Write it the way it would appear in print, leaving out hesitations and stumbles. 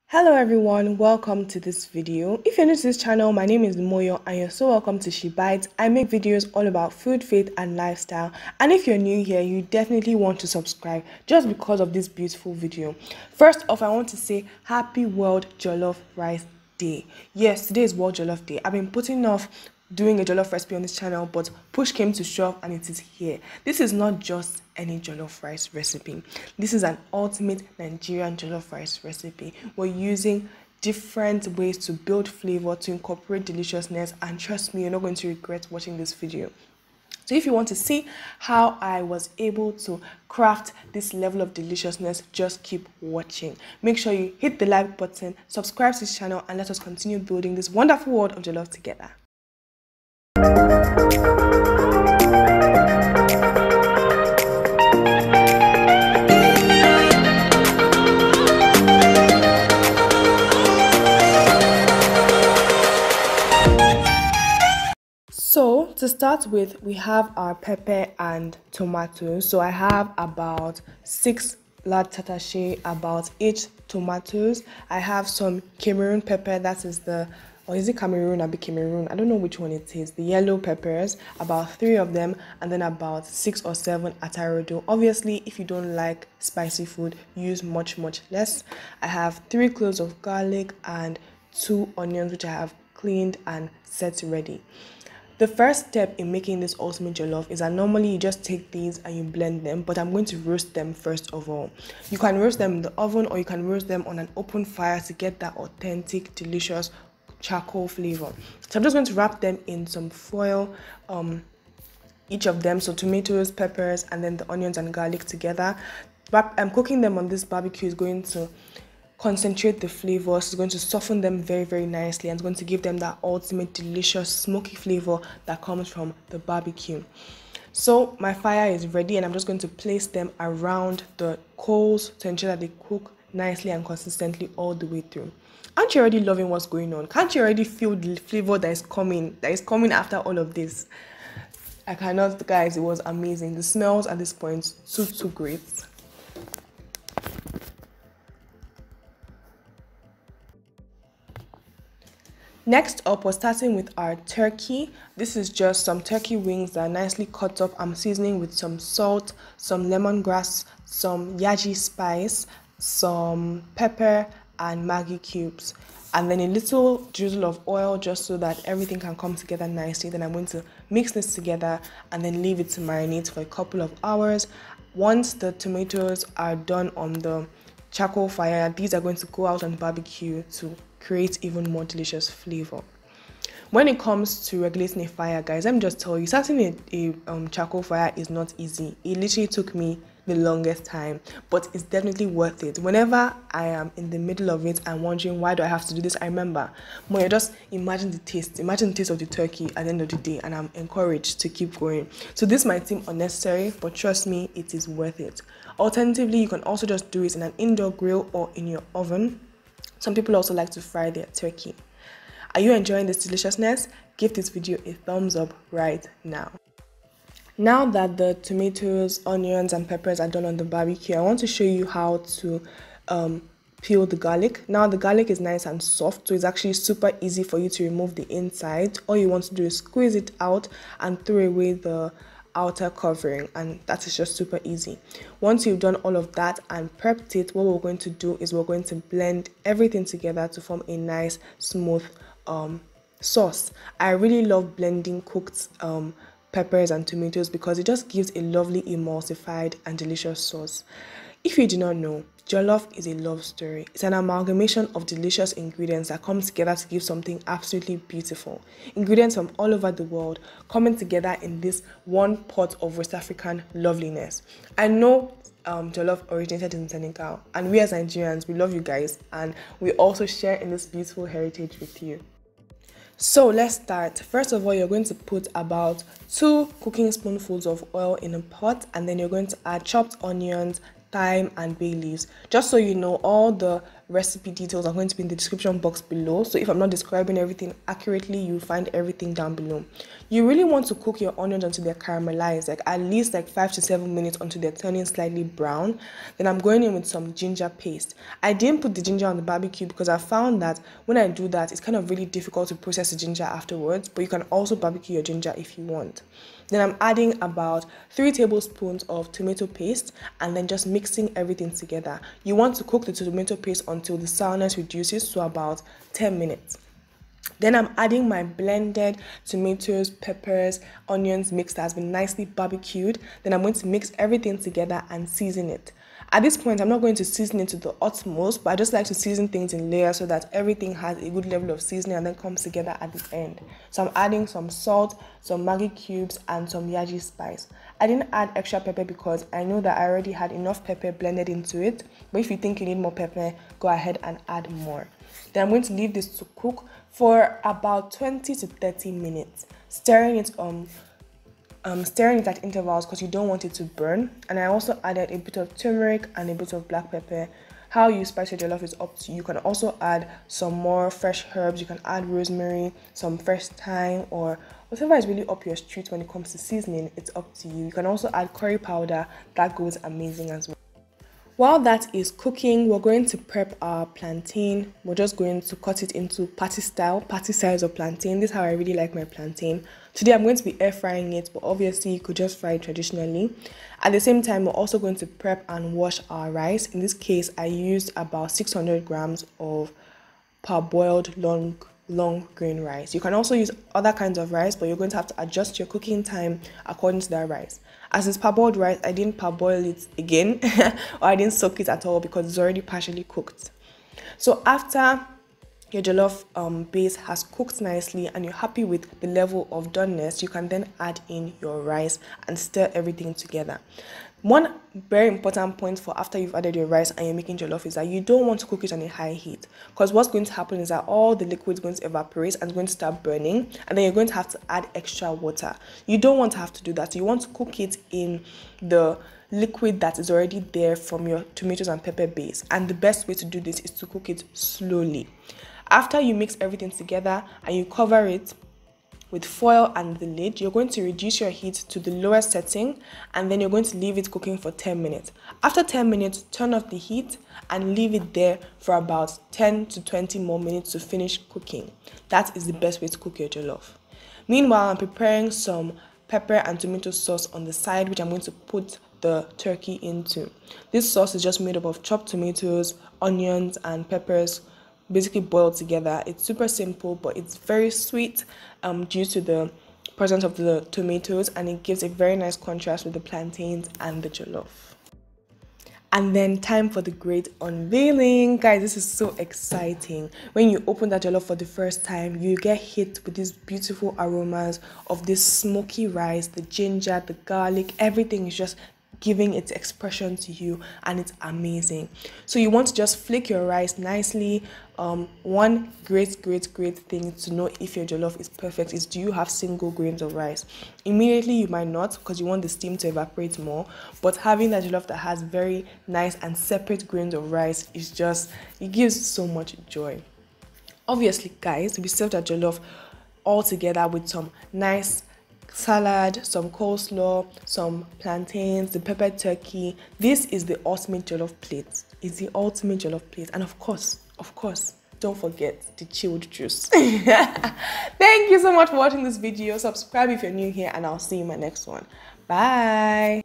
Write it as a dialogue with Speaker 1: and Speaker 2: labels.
Speaker 1: Hello everyone, welcome to this video. If you're new to this channel, my name is Moyo and you're so welcome to She Bites. I make videos all about food, faith and lifestyle, and if you're new here, you definitely want to subscribe just because of this beautiful video. First off, I want to say happy World Jollof Rice Day. Yes, today is World Jollof Day. I've been putting off doing a jollof recipe on this channel, but push came to shove and it is here. This is not just any jollof rice recipe. This is an ultimate Nigerian jollof rice recipe. We're using different ways to build flavor, to incorporate deliciousness, and trust me, you're not going to regret watching this video. So if you want to see how I was able to craft this level of deliciousness, just keep watching. Make sure you hit the like button, subscribe to this channel, and let us continue building this wonderful world of jollof together. So to start with, we have our pepper and tomatoes. So I have about 6 large tatashe, about 8 tomatoes. I have some Cameroon pepper, that is the, or is it Cameroon or Cameroon? I don't know which one it is. The yellow peppers, about 3 of them, and then about 6 or 7 rodo. Obviously, if you don't like spicy food, use much less. I have 3 cloves of garlic and 2 onions, which I have cleaned and set ready. The first step in making this ultimate jollof is that normally you just take these and you blend them, but I'm going to roast them first of all. You can roast them in the oven or you can roast them on an open fire to get that authentic, delicious charcoal flavor. So I'm just going to wrap them in some foil, each of them, so tomatoes, peppers, and then the onions and garlic together. I'm cooking them on this barbecue is going to concentrate the flavors, it's going to soften them very nicely, and it's going to give them that ultimate delicious smoky flavor that comes from the barbecue. So my fire is ready and I'm just going to place them around the coals to ensure that they cook nicely and consistently all the way through. Aren't you already loving what's going on? Can't you already feel the flavor that is coming after all of this? I cannot, guys. It was amazing. The smells at this point too great. Next up, we're starting with our turkey. This is just some turkey wings that are nicely cut up. I'm seasoning with some salt, some lemongrass, some Yaji spice, some pepper and Maggi cubes, and then a little drizzle of oil just so that everything can come together nicely. Then I'm going to mix this together and then leave it to marinate for a couple of hours. Once the tomatoes are done on the charcoal fire, these are going to go out on barbecue to create even more delicious flavor. When it comes to regulating a fire, guys, let me just tell you, starting a charcoal fire is not easy. It literally took me the longest time, but it's definitely worth it. Whenever I am in the middle of it and wondering why do I have to do this, I remember, Moya, just imagine the taste of the turkey at the end of the day, and I'm encouraged to keep going. So this might seem unnecessary, but trust me, it is worth it. Alternatively, you can also just do it in an indoor grill or in your oven. Some people also like to fry their turkey. Are you enjoying this deliciousness? Give this video a thumbs up right now. Now that the tomatoes, onions, and peppers are done on the barbecue, I want to show you how to peel the garlic. Now the garlic is nice and soft, so it's actually super easy for you to remove the inside. All you want to do is squeeze it out and throw away the outer covering, and that is just super easy. Once you've done all of that and prepped it, what we're going to do is we're going to blend everything together to form a nice smooth sauce. I really love blending cooked peppers and tomatoes because it just gives a lovely emulsified and delicious sauce. If you do not know, jollof is a love story. It's an amalgamation of delicious ingredients that come together to give something absolutely beautiful. Ingredients from all over the world coming together in this one pot of West African loveliness. I know jollof originated in Senegal, and we as Nigerians, we love you guys, and we also share in this beautiful heritage with you. So let's start. First of all, you're going to put about 2 cooking spoonfuls of oil in a pot, and then you're going to add chopped onions, thyme and bay leaves. Just so you know, all the recipe details are going to be in the description box below. So if I'm not describing everything accurately, you'll find everything down below. You really want to cook your onions until they're caramelized, like at least like 5 to 7 minutes until they're turning slightly brown. Then I'm going in with some ginger paste. I didn't put the ginger on the barbecue because I found that when I do that, it's kind of really difficult to process the ginger afterwards, but you can also barbecue your ginger if you want. Then I'm adding about 3 tablespoons of tomato paste and then just mixing everything together. You want to cook the tomato paste until the sourness reduces to about 10 minutes. Then I'm adding my blended tomatoes, peppers, onions mix that has been nicely barbecued. Then I'm going to mix everything together and season it. At this point, I'm not going to season it to the utmost, but I just like to season things in layers so that everything has a good level of seasoning and then comes together at the end. So I'm adding some salt, some Maggi cubes, and some Yaji spice. I didn't add extra pepper because I know that I already had enough pepper blended into it, but if you think you need more pepper, go ahead and add more. Then I'm going to leave this to cook for about 20 to 30 minutes, stirring it at intervals because you don't want it to burn. And I also added a bit of turmeric and a bit of black pepper. How you spice your jollof is up to you. You can also add some more fresh herbs. You can add rosemary, some fresh thyme, or whatever is really up your street when it comes to seasoning. It's up to you. You can also add curry powder. That goes amazing as well. While that is cooking, we're going to prep our plantain. We're just going to cut it into patty size of plantain. This is how I really like my plantain. Today I'm going to be air frying it, but obviously you could just fry it traditionally. At the same time, we're also going to prep and wash our rice. In this case, I used about 600 grams of parboiled long grain rice. You can also use other kinds of rice, but you're going to have to adjust your cooking time according to that rice. As it's parboiled rice, I didn't parboil it again or I didn't soak it at all because it's already partially cooked. So after your jollof base has cooked nicely and you're happy with the level of doneness, you can then add in your rice and stir everything together. One very important point for after you've added your rice and you're making jollof is that you don't want to cook it on a high heat, because what's going to happen is that all the liquid is going to evaporate and it's going to start burning, and then you're going to have to add extra water. You don't want to have to do that. So you want to cook it in the liquid that is already there from your tomatoes and pepper base, and the best way to do this is to cook it slowly. After you mix everything together and you cover it with foil and the lid, you're going to reduce your heat to the lowest setting and then you're going to leave it cooking for 10 minutes. After 10 minutes, turn off the heat and leave it there for about 10 to 20 more minutes to finish cooking. That is the best way to cook your jollof. Meanwhile, I'm preparing some pepper and tomato sauce on the side, which I'm going to put the turkey into. This sauce is just made up of chopped tomatoes, onions, and peppers, basically boiled together. It's super simple, but it's very sweet due to the presence of the tomatoes, and it gives a very nice contrast with the plantains and the jollof. And then time for the great unveiling. Guys, this is so exciting. When you open that jollof for the first time, you get hit with these beautiful aromas of this smoky rice, the ginger, the garlic, everything is just giving its expression to you, and it's amazing. So you want to just flick your rice nicely. One great thing to know if your jollof is perfect is, do you have single grains of rice? Immediately you might not, because you want the steam to evaporate more, but having that jollof that has very nice and separate grains of rice is just, it gives so much joy. Obviously, guys, we served our jollof all together with some nice salad, some coleslaw, some plantains, the peppered turkey. This is the ultimate jollof plate. It's the ultimate jollof plate. And of course, don't forget the chilled juice. Thank you so much for watching this video. Subscribe if you're new here, and I'll see you in my next one. Bye.